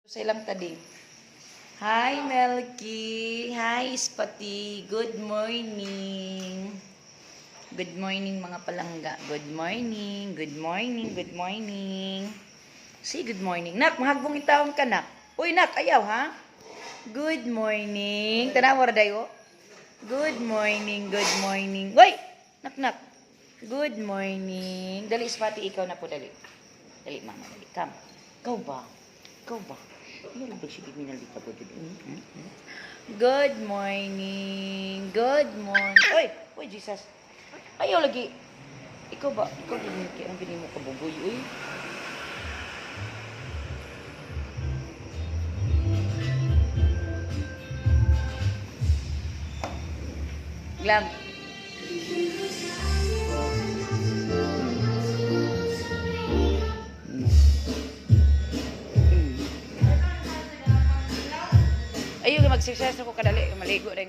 Sa ilang tadi. Hi, Melky. Hi, Spati. Good morning. Good morning, mga palangga. Good morning. Good morning. Good morning. Say good morning. Nak, mahagbong itawon ka, nak. Uy, nak, ayaw, ha? Good morning. Tanawar dayo. Good morning. Good morning. Uy! Nak, nak. Good morning. Dali, Spati, ikaw na po, dali. Dali, mama, dali. Come. Ikaw ba? Ikaw ba? Ano lang ba siya giminal dito po dito? Good morning. Good morning. Oy! Oy, Jesus. Ayaw lagi. Ikaw ba? Ikaw din kaya ang bini mo kabugoy, uy. Glam. Ayaw mag-exercise ako kadali. Maligo rin.